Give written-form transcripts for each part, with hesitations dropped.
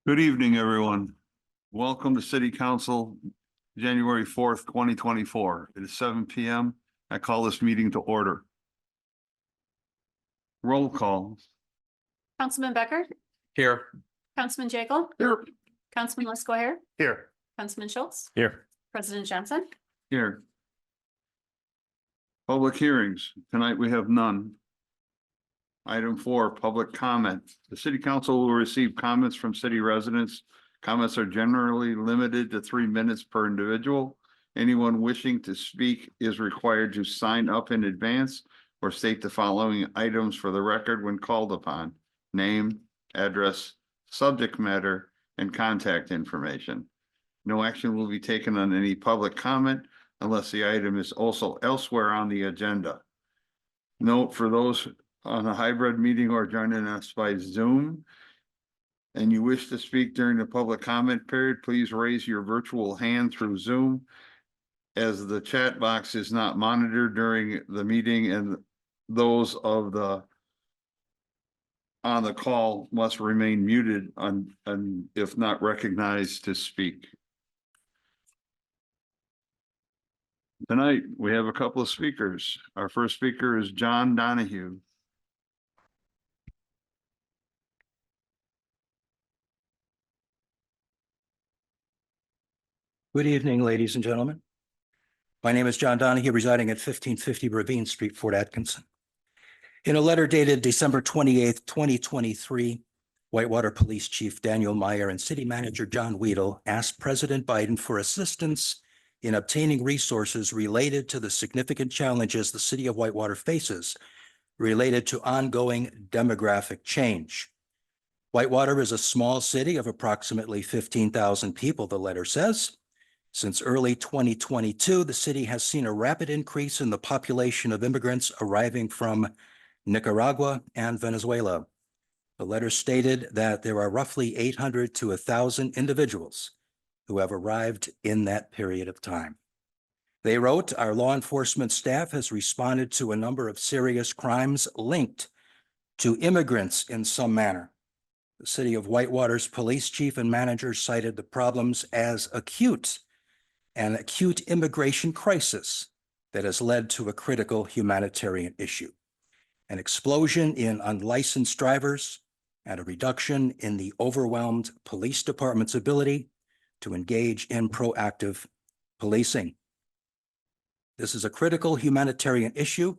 Good evening, everyone. Welcome to City Council, January 4th, 2024. It is 7 p.m. I call this meeting to order. Roll call. Councilman Becker, Here. Councilman Jekyll, Here. Councilman Lesko, Here. Councilman Schultz, Here. President Johnson. Here. Public hearings. Tonight we have none. Item 4, public comment. The City Council will receive comments from city residents. Comments are generally limited to 3 minutes per individual. Anyone wishing to speak is required to sign up in advance or state the following items for the record when called upon: name, address, subject matter, and contact information. No action will be taken on any public comment unless the item is also elsewhere on the agenda. Note for those on a hybrid meeting or joining us by Zoom, and you wish to speak during the public comment period, please raise your virtual hand through Zoom, as the chat box is not monitored during the meeting, and those of the on the call must remain muted and if not recognized to speak. Tonight, we have a couple of speakers. Our first speaker is John Donahue. Good evening, ladies and gentlemen. My name is John Donahue, residing at 1550 Ravine Street, Fort Atkinson. In a letter dated December 28th, 2023, Whitewater Police Chief Daniel Meyer and City Manager John Weedle asked President Biden for assistance in obtaining resources related to the significant challenges the city of Whitewater faces related to ongoing demographic change. Whitewater is a small city of approximately 15,000 people, the letter says. Since early 2022, the city has seen a rapid increase in the population of immigrants arriving from Nicaragua and Venezuela. The letter stated that there are roughly 800 to 1,000 individuals who have arrived in that period of time. They wrote, "Our law enforcement staff has responded to a number of serious crimes linked to immigrants in some manner. The city of Whitewater's police chief and manager cited the problems as an acute immigration crisis that has led to a critical humanitarian issue, an explosion in unlicensed drivers, and a reduction in the overwhelmed police department's ability to engage in proactive policing. This is a critical humanitarian issue,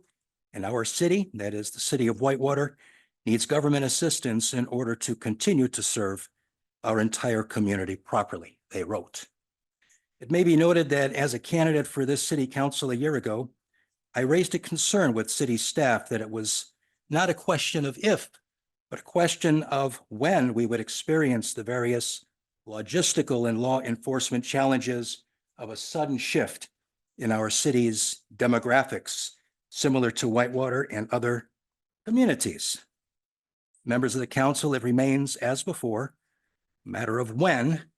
and our city, that is the city of Whitewater, needs government assistance in order to continue to serve our entire community properly," they wrote. It may be noted that as a candidate for this city council a year ago, I raised a concern with city staff that it was not a question of if, but a question of when we would experience the various logistical and law enforcement challenges of a sudden shift in our city's demographics, similar to Whitewater and other communities. Members of the council, it remains, as before, a matter of when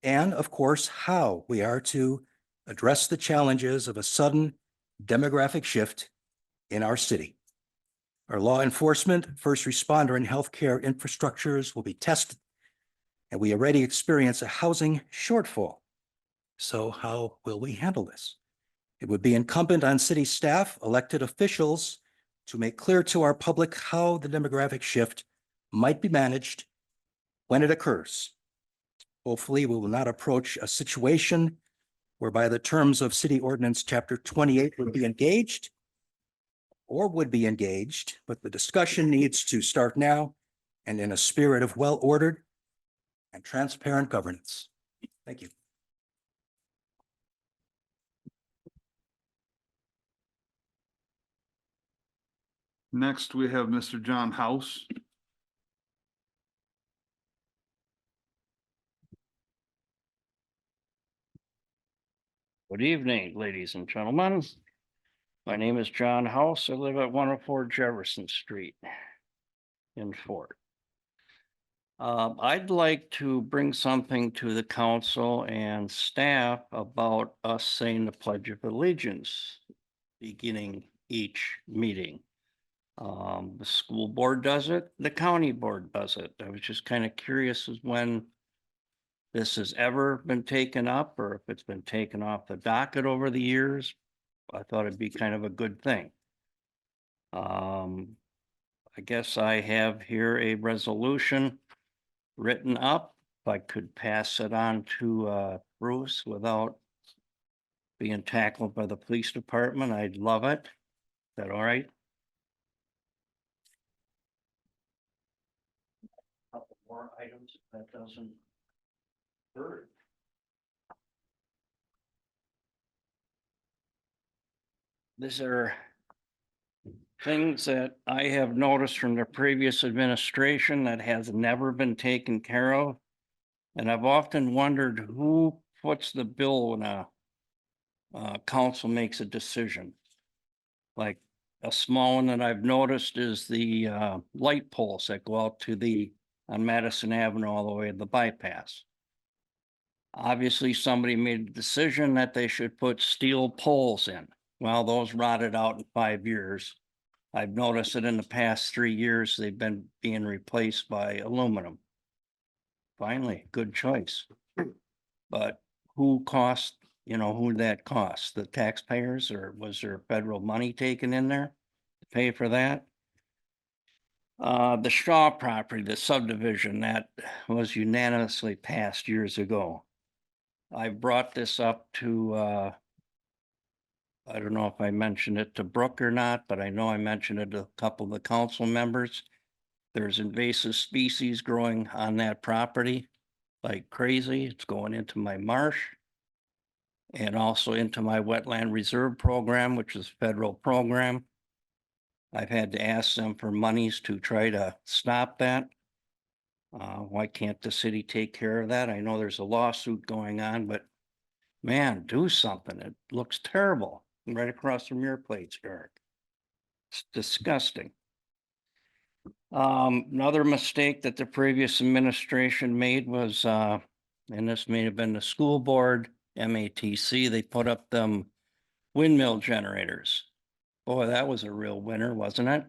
and, of course, how we are to address the challenges of a sudden demographic shift in our city. Our law enforcement, first responder, and healthcare infrastructures will be tested, and we already experience a housing shortfall. So how will we handle this? It would be incumbent on city staff, elected officials, to make clear to our public how the demographic shift might be managed when it occurs. Hopefully, we will not approach a situation whereby the terms of City Ordinance Chapter 28 would be engaged, but the discussion needs to start now and in a spirit of well-ordered and transparent governance. Thank you. Next, we have Mr. John House. Good evening, ladies and gentlemen. My name is John House. I live at 104 Jefferson Street in Fort. I'd like to bring something to the council and staff about us saying the Pledge of Allegiance beginning each meeting. The school board does it, the county board does it. I was just kind of curious as when this has ever been taken up or if it's been taken off the docket over the years. I thought it'd be kind of a good thing. I guess I have here a resolution written up. If I could pass it on to Bruce without being tackled by the police department, I'd love it. Is that all right? Couple more items, if that doesn't hurt. These are things that I have noticed from the previous administration that has never been taken care of. And I've often wondered who puts the bill when a council makes a decision. Like a small one that I've noticed is the light poles that go out to on Madison Avenue all the way to the bypass. Obviously, somebody made a decision that they should put steel poles in. Well, those rotted out in 5 years. I've noticed that in the past 3 years, they've been being replaced by aluminum. Finally, good choice. But who who that cost? The taxpayers, or was there federal money taken in there to pay for that? The Shaw property, the subdivision that was unanimously passed years ago. I brought this up to, I don't know if I mentioned it to Brooke or not, but I know I mentioned it to a couple of the council members. There's invasive species growing on that property like crazy. It's going into my marsh and also into my wetland reserve program, which is a federal program. I've had to ask them for monies to try to stop that. Why can't the city take care of that? I know there's a lawsuit going on, but man, do something. It looks terrible right across from your place, Eric. It's disgusting. Another mistake that the previous administration made was, and this may have been the school board, MATC, they put up them windmill generators. Boy, that was a real winner, wasn't it?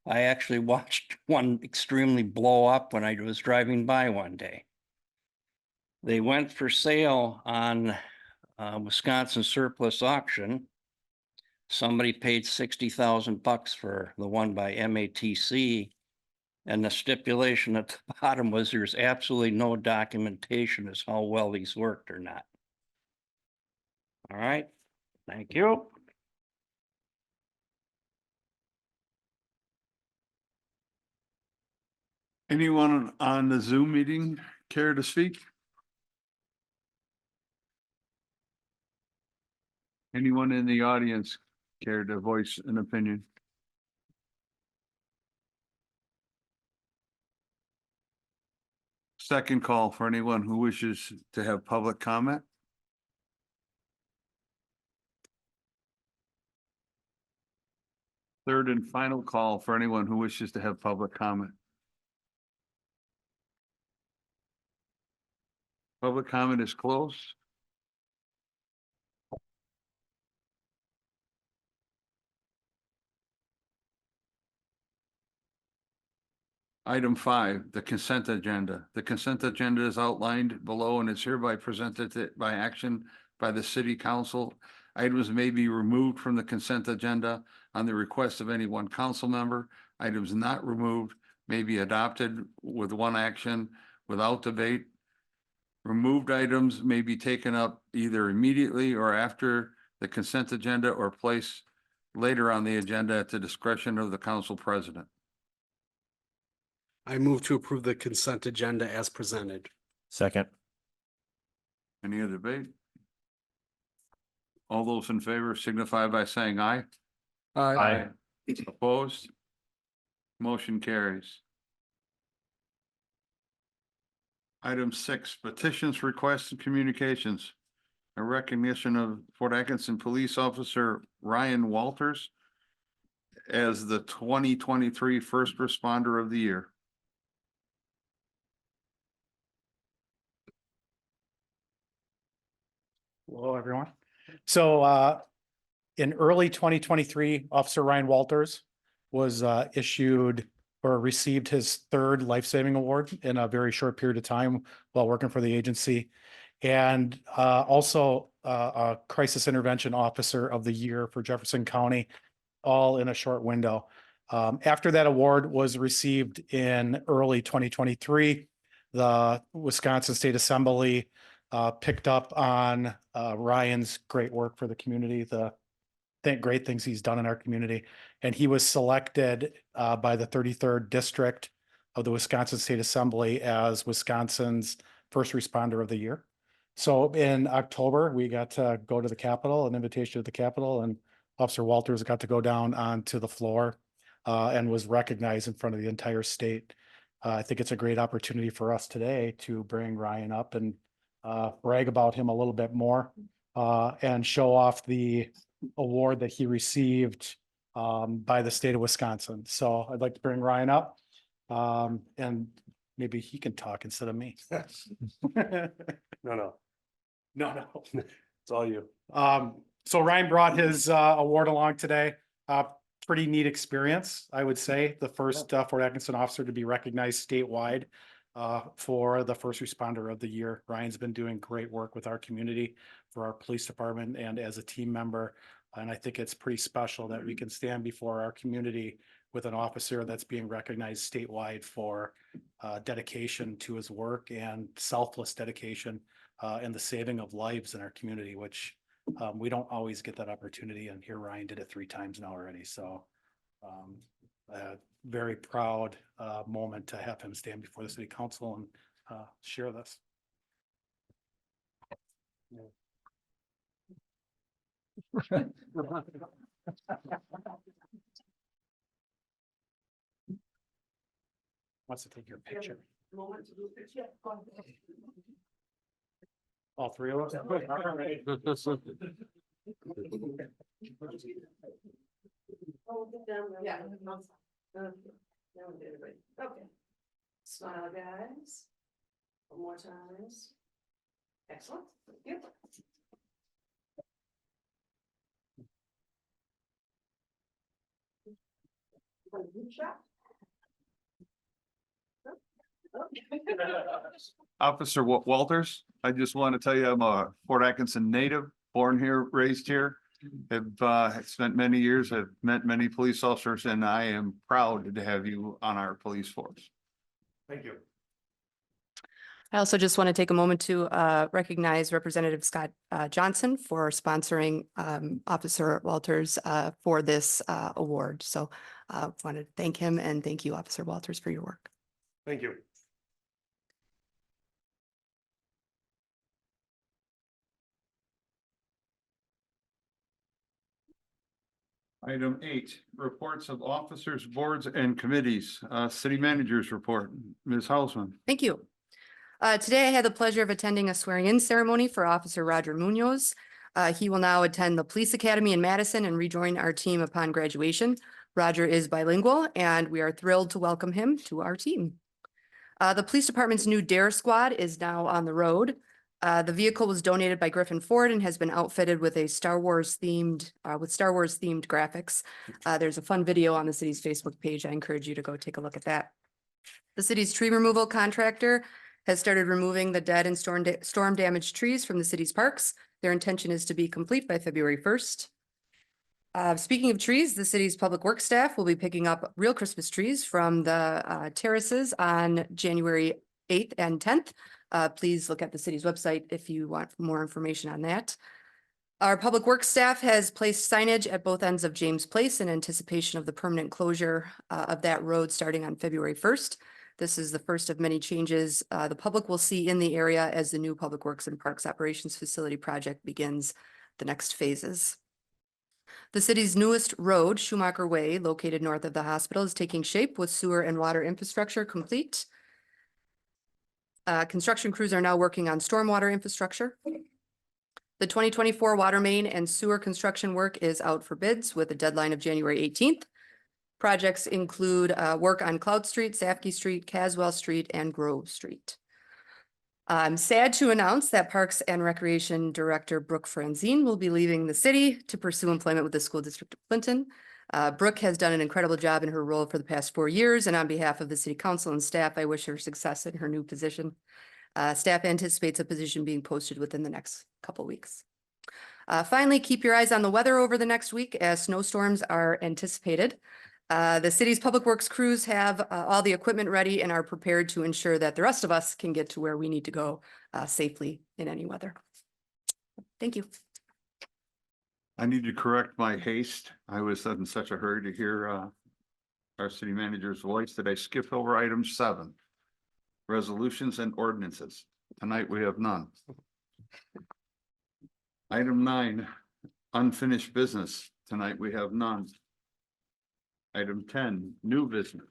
I actually watched one extremely blow up when I was driving by one day. They went for sale on Wisconsin surplus auction. Somebody paid $60,000 for the one by MATC. And the stipulation at the bottom was there's absolutely no documentation as how well these worked or not. All right, thank you. Anyone on the Zoom meeting care to speak? Anyone in the audience care to voice an opinion? Second call for anyone who wishes to have public comment. Third and final call for anyone who wishes to have public comment. Public comment is closed. Item 5, the consent agenda. The consent agenda is outlined below and is hereby presented by action by the city council. Items may be removed from the consent agenda on the request of any one council member. Items not removed may be adopted with one action without debate. Removed items may be taken up either immediately or after the consent agenda or placed later on the agenda at the discretion of the council president. I move to approve the consent agenda as presented. Second. Any other debate? All those in favor signify by saying aye. Aye. Opposed? Motion carries. Item 6, petitions, requests, and communications. A recognition of Fort Atkinson Police Officer Ryan Walters as the 2023 First Responder of the Year. Hello, everyone. So in early 2023, Officer Ryan Walters was issued or received his third life-saving award in a very short period of time while working for the agency. And also a crisis intervention officer of the year for Jefferson County, all in a short window. After that award was received in early 2023, the Wisconsin State Assembly picked up on Ryan's great work for the community, the great things he's done in our community. And he was selected by the 33rd District of the Wisconsin State Assembly as Wisconsin's First Responder of the Year. So in October, we got to go to the Capitol, an invitation to the Capitol, and Officer Walters got to go down onto the floor and was recognized in front of the entire state. I think it's a great opportunity for us today to bring Ryan up and brag about him a little bit more and show off the award that he received by the state of Wisconsin. So I'd like to bring Ryan up and maybe he can talk instead of me. No. No. It's all you. So Ryan brought his award along today. Pretty neat experience, I would say. The first Fort Atkinson officer to be recognized statewide for the First Responder of the Year. Ryan's been doing great work with our community, for our police department, and as a team member. And I think it's pretty special that we can stand before our community with an officer that's being recognized statewide for dedication to his work and selfless dedication and the saving of lives in our community, which we don't always get that opportunity. And here Ryan did it 3 times now already. So very proud moment to have him stand before the city council and share this. Wants to take your picture. All 3 of us? All right. Yeah. Okay. Smile, guys. One more times. Excellent. Thank you. Good shot. Officer Walters, I just want to tell you, I'm a Fort Atkinson native, born here, raised here. Have spent many years, have met many police officers, and I am proud to have you on our police force. Thank you. I also just want to take a moment to recognize Representative Scott Johnson for sponsoring Officer Walters for this award. So I want to thank him and thank you, Officer Walters, for your work. Thank you. Item 8, reports of officers, boards, and committees. City managers report. Ms. Hausman. Thank you. Today I had the pleasure of attending a swearing-in ceremony for Officer Roger Munoz. He will now attend the Police Academy in Madison and rejoin our team upon graduation. Roger is bilingual, and we are thrilled to welcome him to our team. The police department's new DARE squad is now on the road. The vehicle was donated by Griffin Ford and has been outfitted with a Star Wars themed graphics. There's a fun video on the city's Facebook page. I encourage you to go take a look at that. The city's tree removal contractor has started removing the dead and storm damaged trees from the city's parks. Their intention is to be complete by February 1st. Speaking of trees, the city's public works staff will be picking up real Christmas trees from the terraces on January 8th and 10th. Please look at the city's website if you want more information on that. Our public works staff has placed signage at both ends of James Place in anticipation of the permanent closure of that road starting on February 1st. This is the first of many changes the public will see in the area as the new Public Works and Parks Operations Facility project begins the next phases. The city's newest road, Schumacher Way, located north of the hospital, is taking shape with sewer and water infrastructure complete. Construction crews are now working on stormwater infrastructure. The 2024 water main and sewer construction work is out for bids with a deadline of January 18th. Projects include work on Cloud Street, Safkey Street, Caswell Street, and Grove Street. I'm sad to announce that Parks and Recreation Director Brooke Franzine will be leaving the city to pursue employment with the School District of Clinton. Brooke has done an incredible job in her role for the past 4 years, and on behalf of the city council and staff, I wish her success in her new position. Staff anticipates a position being posted within the next couple weeks. Finally, keep your eyes on the weather over the next week as snowstorms are anticipated. The city's public works crews have all the equipment ready and are prepared to ensure that the rest of us can get to where we need to go safely in any weather. Thank you. I need to correct my haste. I was in such a hurry to hear our city manager's voice that I skipped over item 7. Resolutions and ordinances. Tonight we have none. Item 9, unfinished business. Tonight we have none. Item 10, new business.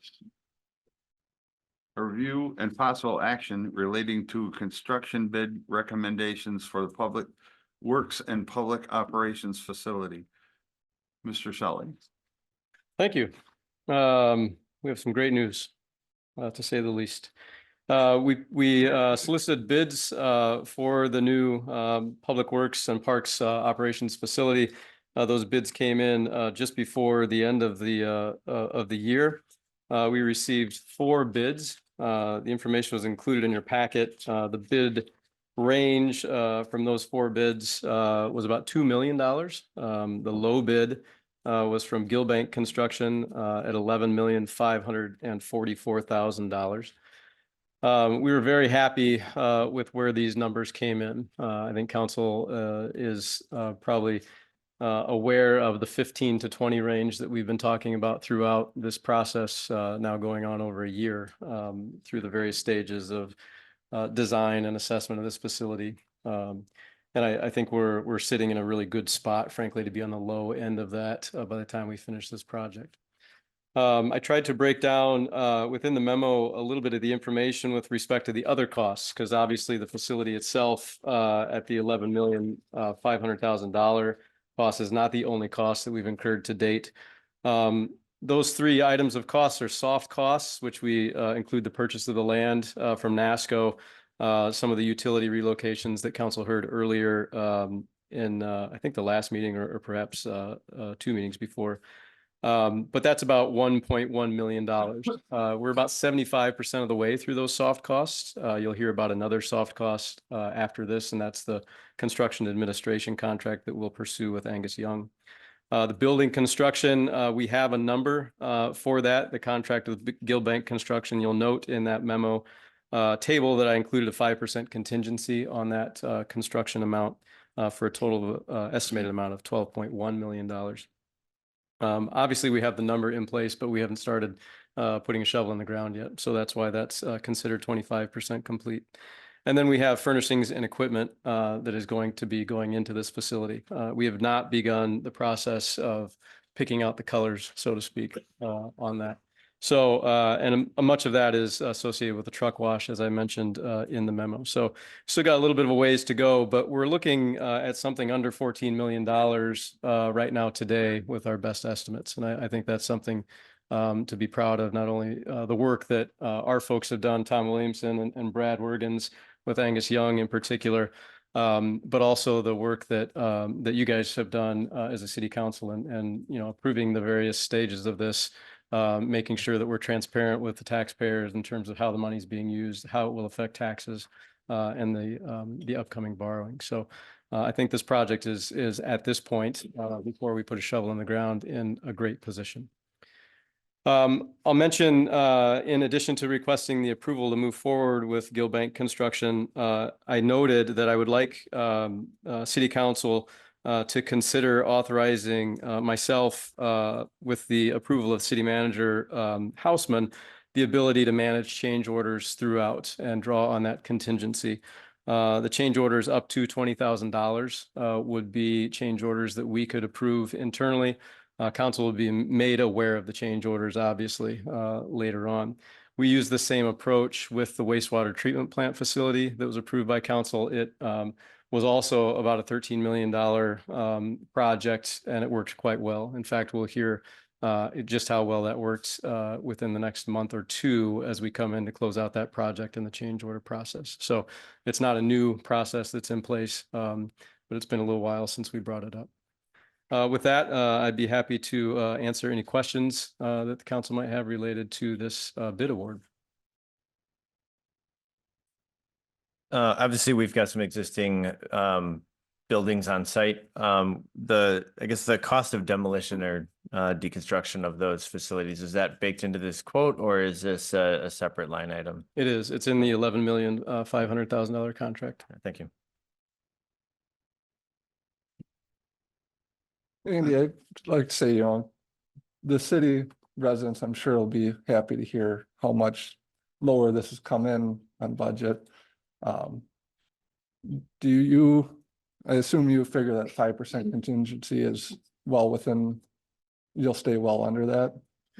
A review and possible action relating to construction bid recommendations for the public works and public operations facility. Mr. Shelley. Thank you. We have some great news, to say the least. We solicited bids for the new Public Works and Parks operations facility. Those bids came in just before the end of the year. We received 4 bids. The information was included in your packet. The bid range from those 4 bids was about $2 million. The low bid was from Gilbank Construction at $11,544,000. We were very happy with where these numbers came in. I think council is probably aware of the 15 to 20 range that we've been talking about throughout this process, now going on over a year, through the various stages of design and assessment of this facility. And I think we're sitting in a really good spot, frankly, to be on the low end of that by the time we finish this project. I tried to break down within the memo a little bit of the information with respect to the other costs, because obviously the facility itself at the $11,500,000 cost is not the only cost that we've incurred to date. Those 3 items of costs are soft costs, which we include the purchase of the land from NASCO, some of the utility relocations that council heard earlier in I think the last meeting or perhaps 2 meetings before. But that's about $1.1 million. We're about 75% of the way through those soft costs. You'll hear about another soft cost after this, and that's the construction administration contract that we'll pursue with Angus Young. The building construction, we have a number for that, the contract with Gilbank Construction. You'll note in that memo table that I included a 5% contingency on that construction amount for a total estimated amount of $12.1 million. Obviously, we have the number in place, but we haven't started putting a shovel in the ground yet. So that's why that's considered 25% complete. And then we have furnishings and equipment that is going to be going into this facility. We have not begun the process of picking out the colors, so to speak, on that. So, and much of that is associated with the truck wash, as I mentioned in the memo. So still got a little bit of a ways to go, but we're looking at something under $14 million right now today with our best estimates. And I think that's something to be proud of, not only the work that our folks have done, Tom Williamson and Brad Wergens with Angus Young in particular, but also the work that that you guys have done as a city council and you know, approving the various stages of this, making sure that we're transparent with the taxpayers in terms of how the money is being used, how it will affect taxes, and the upcoming borrowing. So I think this project is at this point, before we put a shovel in the ground, in a great position. I'll mention, in addition to requesting the approval to move forward with Gilbank Construction, I noted that I would like City Council to consider authorizing myself, with the approval of City Manager Houseman, the ability to manage change orders throughout and draw on that contingency. The change orders up to $20,000 would be change orders that we could approve internally. Council will be made aware of the change orders, obviously, later on. We use the same approach with the wastewater treatment plant facility that was approved by council. It was also about a $13 million project, and it worked quite well. In fact, we'll hear just how well that works within the next month or two as we come in to close out that project and the change order process. So it's not a new process that's in place, but it's been a little while since we brought it up. With that, I'd be happy to answer any questions that the council might have related to this bid award. Obviously, we've got some existing buildings on site. I guess the cost of demolition or deconstruction of those facilities, is that baked into this quote, or is this a separate line item? It is. It's in the $11,500,000 contract. Thank you. Andy, I'd like to say, the city residents, I'm sure will be happy to hear how much lower this has come in on budget. I assume you figure that 5% contingency is well within, you'll stay well under that,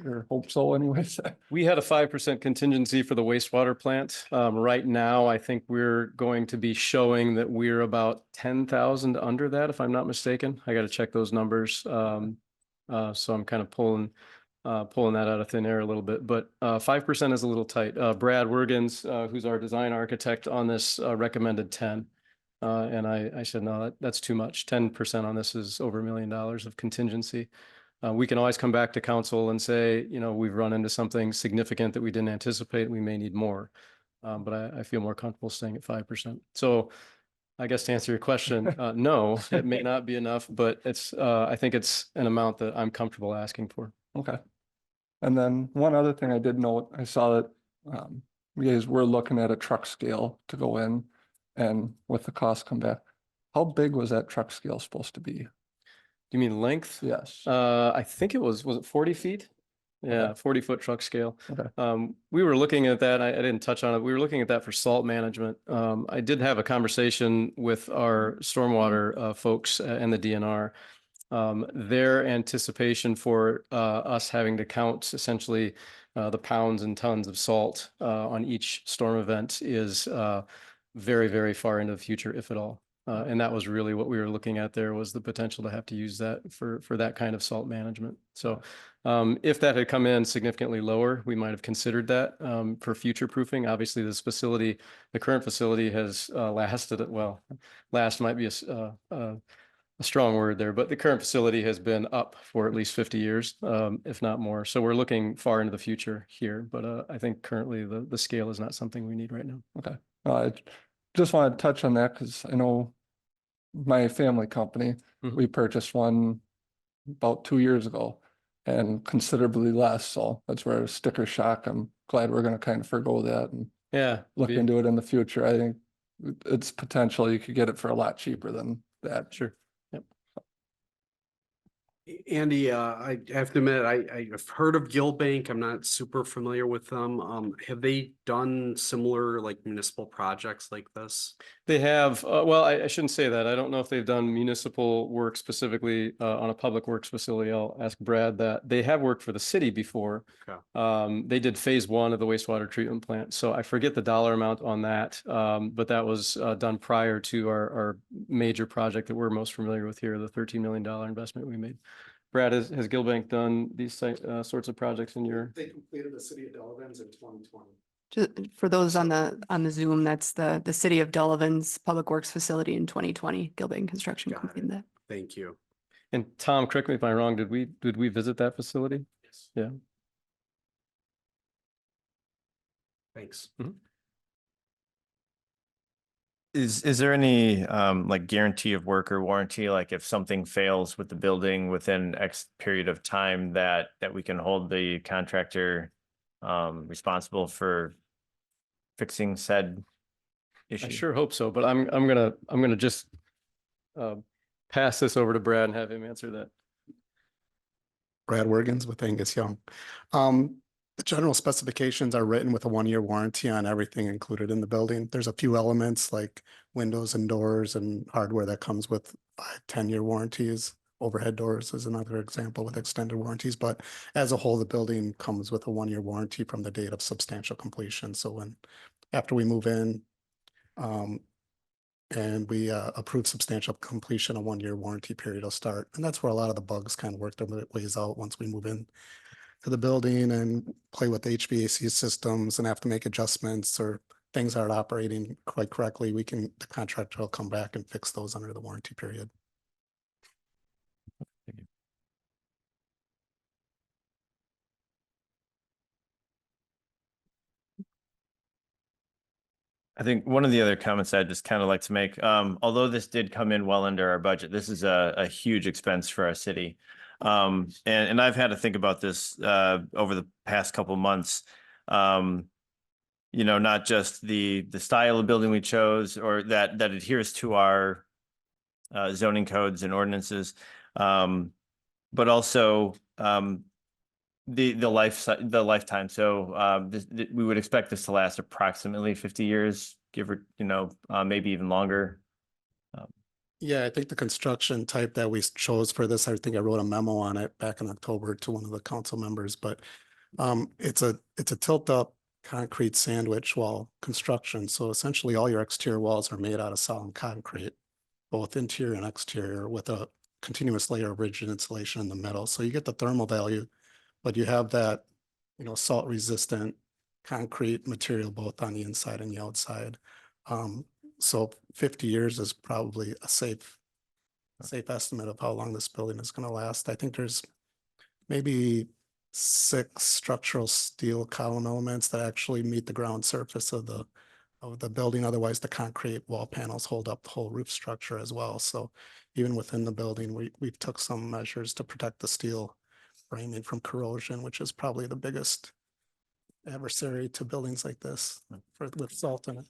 or hope so anyways. We had a 5% contingency for the wastewater plant. Right now, I think we're going to be showing that we're about 10,000 under that, if I'm not mistaken. I got to check those numbers. So I'm kind of pulling that out of thin air a little bit, but 5% is a little tight. Brad Wergens, who's our design architect on this, recommended 10. And I said, no, that's too much. 10% on this is over $1 million of contingency. We can always come back to council and say, we've run into something significant that we didn't anticipate. We may need more. But I feel more comfortable staying at 5%. So I guess to answer your question, no, it may not be enough, but I think it's an amount that I'm comfortable asking for. Okay. And then one other thing I did note, I saw that you guys were looking at a truck scale to go in, and with the cost come back. How big was that truck scale supposed to be? You mean length? Yes. I think it was it 40 feet? Yeah, 40-foot truck scale. Okay. We were looking at that. I didn't touch on it. We were looking at that for salt management. I did have a conversation with our stormwater folks and the DNR. Their anticipation for us having to count essentially the pounds and tons of salt on each storm event is very, very far into the future, if at all. And that was really what we were looking at there, was the potential to have to use that for that kind of salt management. So if that had come in significantly lower, we might have considered that for future proofing. Obviously, the current facility has lasted, well, last might be a strong word there, but the current facility has been up for at least 50 years, if not more. So we're looking far into the future here, but I think currently the scale is not something we need right now. Okay. I just wanted to touch on that because I know my family company, we purchased one about 2 years ago and considerably less. So that's where sticker shock. I'm glad we're going to kind of forgo that and look into it in the future. I think it's potential you could get it for a lot cheaper than that. Sure. Andy, I have to admit, I've heard of Gilbank. I'm not super familiar with them. Have they done similar like municipal projects like this? They have, well, I shouldn't say that. I don't know if they've done municipal work specifically on a public works facility. I'll ask Brad that. They have worked for the city before. Okay. They did phase 1 of the wastewater treatment plant. So I forget the dollar amount on that, but that was done prior to our major project that we're most familiar with here, the $13 million investment we made. Brad, has Gilbank done these sorts of projects in your? They completed the city of Delavins in 2020. Just for those on the Zoom, that's the City of Delavan's Public Works Facility in 2020. Gilbane Construction Got completed that. Thank you. And Tom, correct me if I'm wrong, did we visit that facility? Yes. Yeah. Thanks. Is there any like guarantee of work or warranty, like if something fails with the building within X period of time that we can hold the contractor responsible for fixing said issue? I sure hope so, but I'm gonna just pass this over to Brad and have him answer that. Brad Wergens with Angus Young. The general specifications are written with a 1-year warranty on everything included in the building. There's a few elements like windows and doors and hardware that comes with 10-year warranties. Overhead doors is another example with extended warranties, but as a whole, the building comes with a 1-year warranty from the date of substantial completion. So after we move in, and we approve substantial completion, a 1-year warranty period will start. And that's where a lot of the bugs kind of work their ways out once we move in to the building and play with the HVAC systems and have to make adjustments or things aren't operating quite correctly. The contractor will come back and fix those under the warranty period. I think one of the other comments I'd just kind of like to make, although this did come in well under our budget, this is a huge expense for our city. And I've had to think about this over the past couple months. You know, not just the style of building we chose or that adheres to our zoning codes and ordinances, but also the lifetime. So we would expect this to last approximately 50 years, give or, maybe even longer. Yeah, I think the construction type that we chose for this, I think I wrote a memo on it back in October to one of the council members, but it's a tilt up concrete sandwich wall construction. So essentially all your exterior walls are made out of solid concrete, both interior and exterior, with a continuous layer of rigid insulation in the middle. So you get the thermal value, but you have that, salt resistant concrete material both on the inside and the outside. So 50 years is probably a safe estimate of how long this building is going to last. I think there's maybe 6 structural steel column elements that actually meet the ground surface of the building. Otherwise, the concrete wall panels hold up the whole roof structure as well. So even within the building, we've took some measures to protect the steel framing from corrosion, which is probably the biggest adversary to buildings like this with salt in it.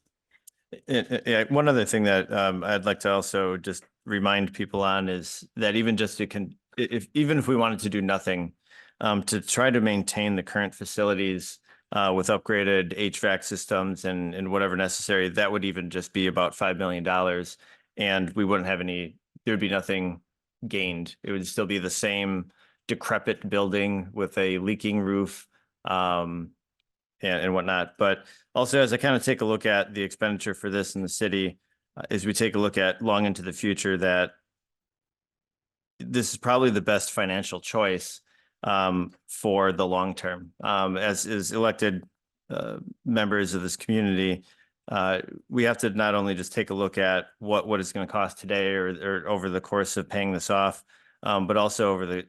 Yeah, one other thing that I'd like to also just remind people on is that even if we wanted to do nothing, to try to maintain the current facilities with upgraded HVAC systems and whatever necessary, that would even just be about $5 million, and we wouldn't have there would be nothing gained. It would still be the same decrepit building with a leaking roof. And whatnot. But also, as I kind of take a look at the expenditure for this in the city, as we take a look at long into the future, that this is probably the best financial choice for the long term. As elected members of this community, we have to not only just take a look at what it's going to cost today or over the course of paying this off, but also over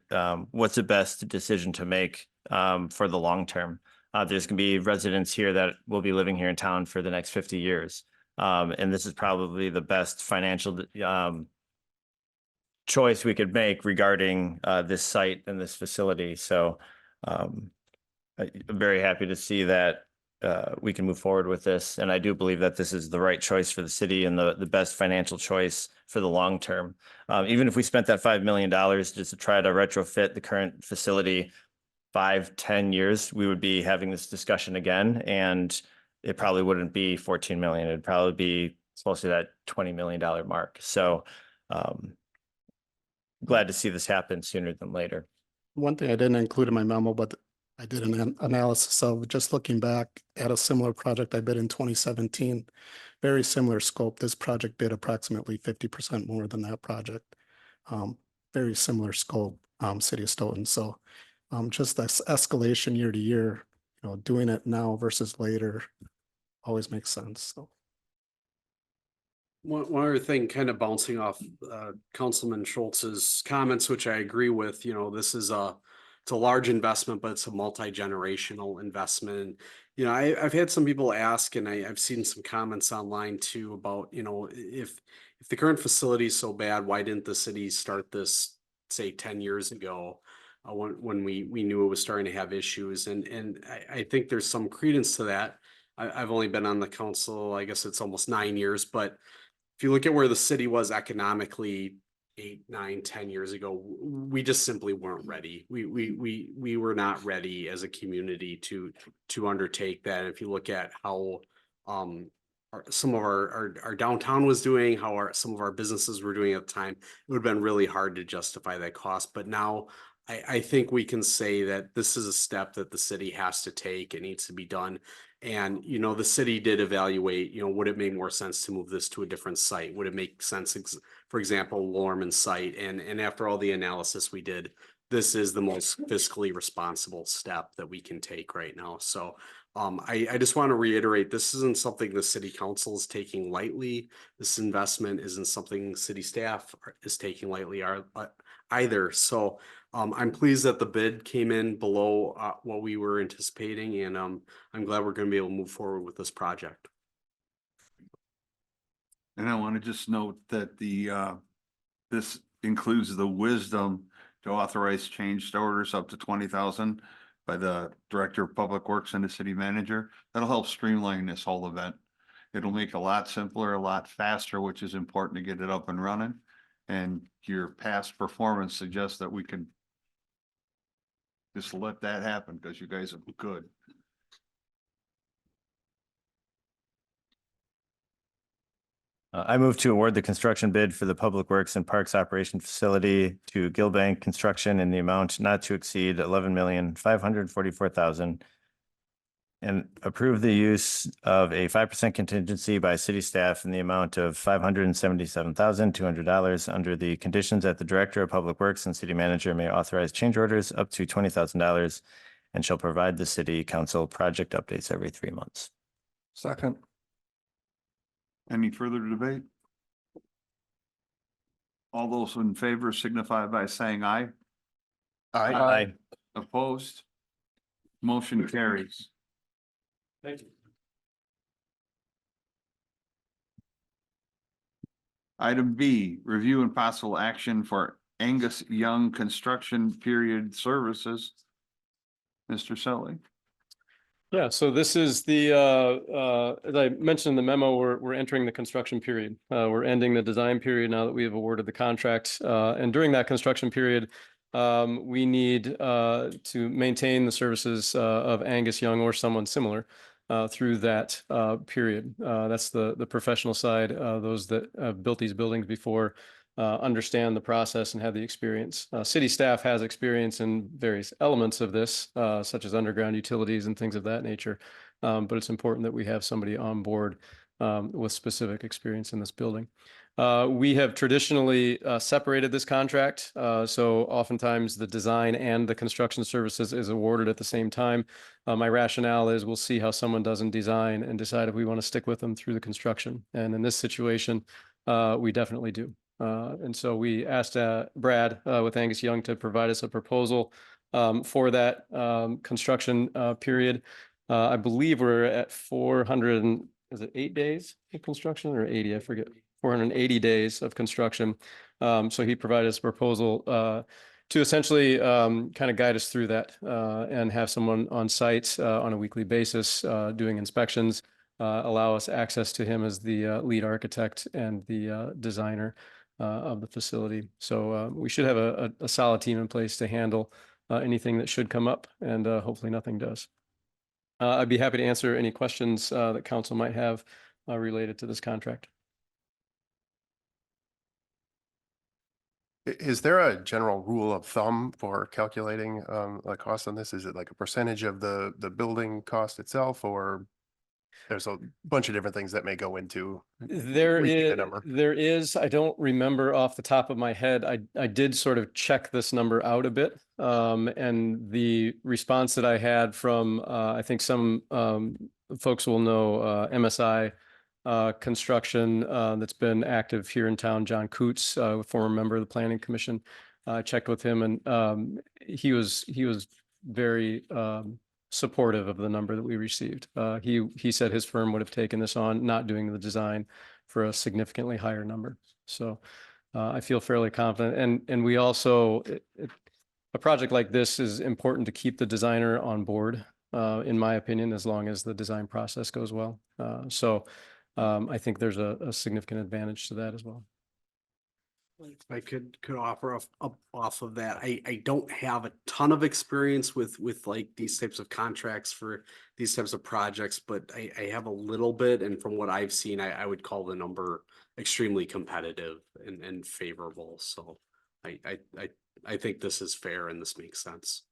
what's the best decision to make for the long term. There's going to be residents here that will be living here in town for the next 50 years. And this is probably the best financial choice we could make regarding this site and this facility. So I'm very happy to see that we can move forward with this. And I do believe that this is the right choice for the city and the best financial choice for the long term. Even if we spent that $5 million just to try to retrofit the current facility 5-10 years, we would be having this discussion again, and it probably wouldn't be 14 million. It'd probably be close to that $20 million mark. So glad to see this happen sooner than later. One thing I didn't include in my memo, but I did an analysis of just looking back at a similar project I bid in 2017, very similar scope. This project bid approximately 50% more than that project. Very similar scope, City of Stoughton. So just this escalation year to year, doing it now versus later always makes sense. So. One other thing, kind of bouncing off Councilman Schultz's comments, which I agree with, this is it's a large investment, but it's a multi-generational investment. I've had some people ask, and I've seen some comments online too about, if the current facility is so bad, why didn't the city start this, say, 10 years ago? When we knew it was starting to have issues. And I think there's some credence to that. I've only been on the council, I guess it's almost 9 years, but if you look at where the city was economically 8, 9, 10 years ago, we just simply weren't ready. We were not ready as a community to undertake that. If you look at how some of our downtown was doing, how some of our businesses were doing at the time, it would have been really hard to justify that cost. But now I think we can say that this is a step that the city has to take. It needs to be done. And, the city did evaluate, would it make more sense to move this to a different site? Would it make sense, for example, Lorman site? And after all the analysis we did, this is the most fiscally responsible step that we can take right now. So I just want to reiterate, this isn't something the city council is taking lightly. This investment isn't something city staff is taking lightly either. So I'm pleased that the bid came in below what we were anticipating, and I'm glad we're going to be able to move forward with this project. And I want to just note that this includes the wisdom to authorize changed orders up to 20,000 by the Director of Public Works and the city manager. That'll help streamline this whole event. It'll make it a lot simpler, a lot faster, which is important to get it up and running. And your past performance suggests that we can just let that happen because you guys are good. I move to award the construction bid for the Public Works and Parks Operation Facility to Gilbank Construction in the amount not to exceed 11,544,000 and approve the use of a 5% contingency by city staff in the amount of $577,200 under the conditions that the Director of Public Works and City Manager may authorize change orders up to $20,000 and shall provide the city council project updates every 3 months. Second. Any further debate? All those in favor signify by saying aye. Aye. Opposed? Motion carries. Thank you. Item B, review and possible action for Angus Young Construction Period Services. Mr. Selly. Yeah, so this is the, as I mentioned in the memo, we're entering the construction period. We're ending the design period now that we have awarded the contract. And during that construction period, we need to maintain the services of Angus Young or someone similar through that period. That's the professional side. Those that have built these buildings before understand the process and have the experience. City staff has experience in various elements of this, such as underground utilities and things of that nature. But it's important that we have somebody on board with specific experience in this building. We have traditionally separated this contract. So oftentimes the design and the construction services is awarded at the same time. My rationale is we'll see how someone does in design and decide if we want to stick with them through the construction. And in this situation, we definitely do. And so we asked Brad with Angus Young to provide us a proposal for that construction period. I believe we're at 400, is it 8 days of construction or 80? I forget. 480 days of construction. So he provided us a proposal to essentially kind of guide us through that and have someone on site on a weekly basis doing inspections, allow us access to him as the lead architect and the designer of the facility. So we should have a solid team in place to handle anything that should come up, and hopefully nothing does. I'd be happy to answer any questions that council might have related to this contract. Is there a general rule of thumb for calculating the cost on this? Is it like a percentage of the building cost itself, or there's a bunch of different things that may go into reaching the number? There is, I don't remember off the top of my head. I did sort of check this number out a bit. And the response that I had from, I think some folks will know MSI construction that's been active here in town, John Coots, former member of the Planning Commission. I checked with him, and he was very supportive of the number that we received. He said his firm would have taken this on, not doing the design, for a significantly higher number. So I feel fairly confident. And we also, a project like this is important to keep the designer on board, in my opinion, as long as the design process goes well. So I think there's a significant advantage to that as well. If I could offer off of that, I don't have a ton of experience with like these types of contracts for these types of projects, but I have a little bit, and from what I've seen, I would call the number extremely competitive and favorable. So I think this is fair and this makes sense.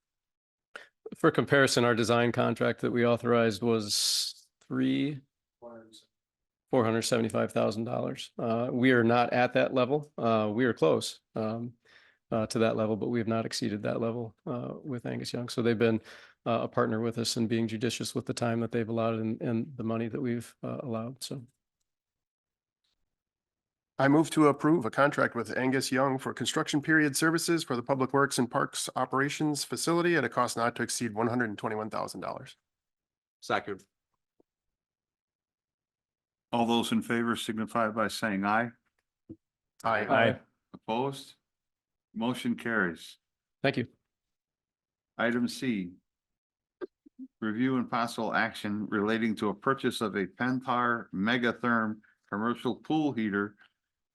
For comparison, our design contract that we authorized was $475,000. We are not at that level. We are close to that level, but we have not exceeded that level with Angus Young. So they've been a partner with us and being judicious with the time that they've allowed and the money that we've allowed. So I move to approve a contract with Angus Young for construction period services for the Public Works and Parks Operations Facility at a cost not to exceed $121,000. Second. All those in favor signify by saying aye. Aye. Opposed? Motion carries. Thank you. Item C. Review and possible action relating to a purchase of a Pentar Megatherm commercial pool heater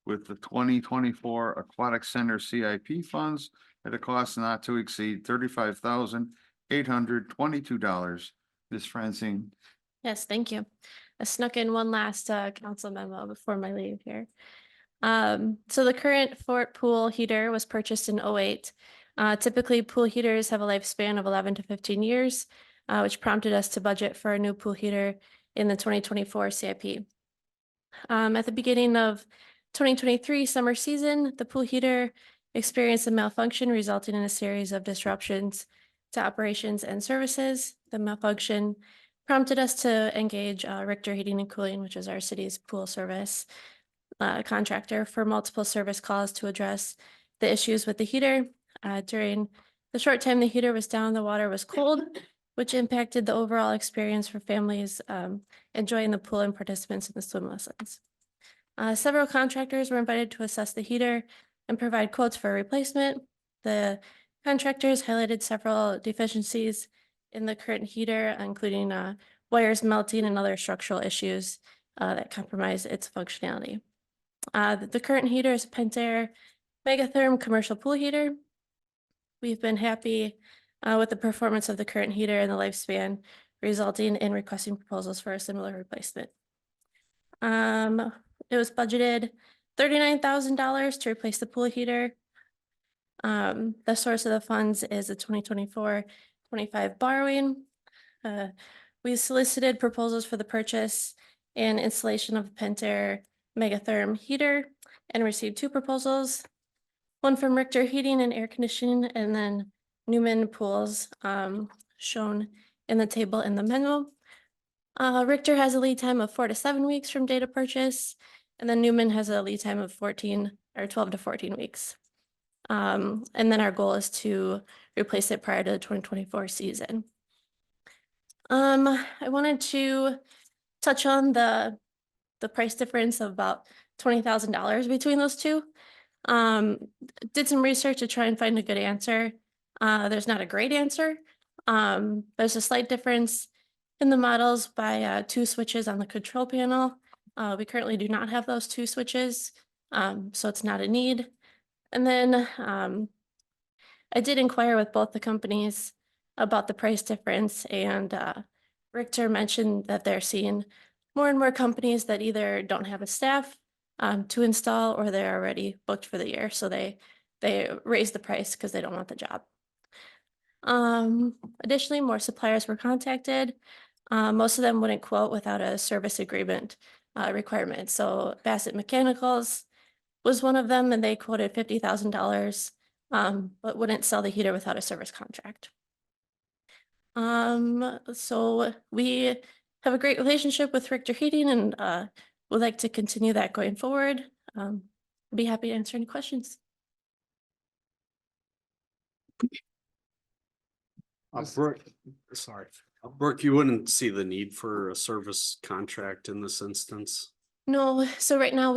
with the 2024 Aquatic Center CIP funds at a cost not to exceed $35,822. Ms. Francine. Yes, thank you. I snuck in one last council memo before my leave here. So the current Fort pool heater was purchased in 2008. Typically, pool heaters have a lifespan of 11 to 15 years, which prompted us to budget for a new pool heater in the 2024 CIP. At the beginning of 2023 summer season, the pool heater experienced a malfunction resulting in a series of disruptions to operations and services. The malfunction prompted us to engage Richter Heating and Cooling, which is our city's pool service contractor, for multiple service calls to address the issues with the heater. During the short time the heater was down, the water was cold, which impacted the overall experience for families enjoying the pool and participants in the swim lessons. Several contractors were invited to assess the heater and provide quotes for a replacement. The contractors highlighted several deficiencies in the current heater, including wires melting and other structural issues that compromise its functionality. The current heater is a Pentair Megatherm commercial pool heater. We've been happy with the performance of the current heater and the lifespan, resulting in requesting proposals for a similar replacement. It was budgeted $39,000 to replace the pool heater. The source of the funds is a 2024-25 borrowing. We solicited proposals for the purchase and installation of the Pentair Megatherm heater and received 2 proposals, one from Richter Heating and Air Conditioning, and then Newman Pools, shown in the table in the memo. Richter has a lead time of 4 to 7 weeks from date of purchase, and then Newman has a lead time of 12 to 14 weeks. And then our goal is to replace it prior to the 2024 season. I wanted to touch on the price difference of about $20,000 between those two. Did some research to try and find a good answer. There's not a great answer. There's a slight difference in the models by 2 switches on the control panel. We currently do not have those 2 switches, so it's not a need. And then I did inquire with both the companies about the price difference, and Richter mentioned that they're seeing more and more companies that either don't have a staff to install, or they're already booked for the year, so they raise the price because they don't want the job. Additionally, more suppliers were contacted. Most of them wouldn't quote without a service agreement requirement. So Bassett Mechanicals was one of them, and they quoted $50,000, but wouldn't sell the heater without a service contract. So we have a great relationship with Richter Heating, and would like to continue that going forward. I'd be happy to answer any questions. Brooke, you wouldn't see the need for a service contract in this instance? No, so right now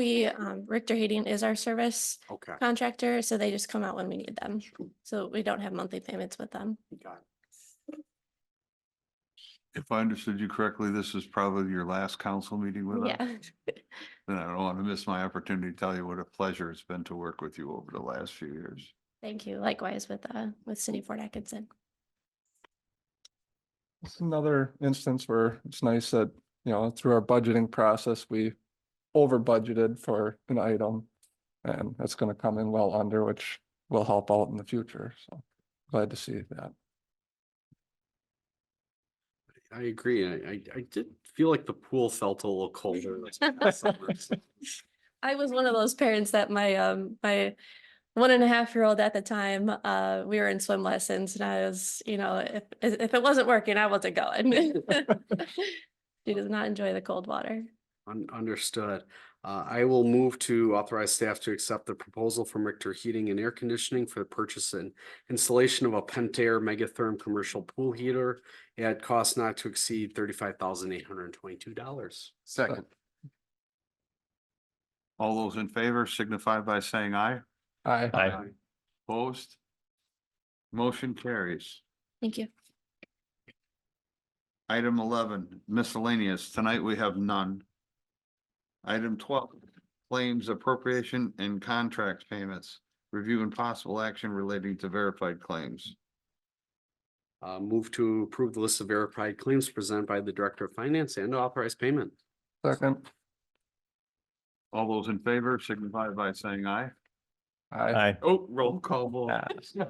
Richter Heating is our service Okay. contractor, so they just come out when we need them. So we don't have monthly payments with them. Got it. If I understood you correctly, this is probably your last council meeting with us. Yeah. And I don't want to miss my opportunity to tell you what a pleasure it's been to work with you over the last few years. Thank you. Likewise with City Fort Atkinson. It's another instance where it's nice that, through our budgeting process, we over budgeted for an item. And that's going to come in well under, which will help out in the future. So glad to see that. I agree. I did feel like the pool felt a little colder. I was one of those parents that my 1.5-year-old at the time, we were in swim lessons, and I was, if it wasn't working, I wasn't going. She does not enjoy the cold water. Understood. I will move to authorize staff to accept the proposal from Richter Heating and Air Conditioning for the purchase and installation of a Pentair Megatherm commercial pool heater at cost not to exceed $35,822. Second. All those in favor signify by saying aye. Aye. Aye. Opposed? Motion carries. Thank you. Item 11, miscellaneous. Tonight we have none. Item 12, claims appropriation and contract payments. Review and possible action relating to verified claims. Move to approve the list of verified claims presented by the Director of Finance and authorize payment. Second. All those in favor signify by saying aye. Aye. Aye. Oh, roll call vote. Ah.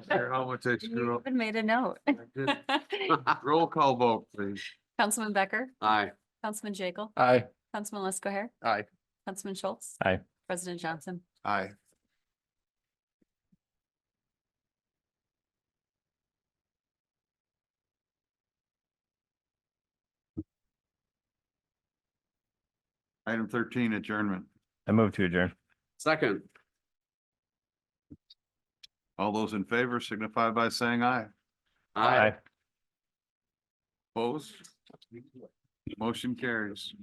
How much I screw up. Made a note. Roll call vote, please. Councilman Becker, Aye. Councilman Jekyll, Aye. Councilman Lesko, Aye. Councilman Schultz. Aye. President Johnson. Aye. Item 13, adjournment. I move to adjourn. Second. All those in favor signify by saying aye. Aye. Opposed? Motion carries.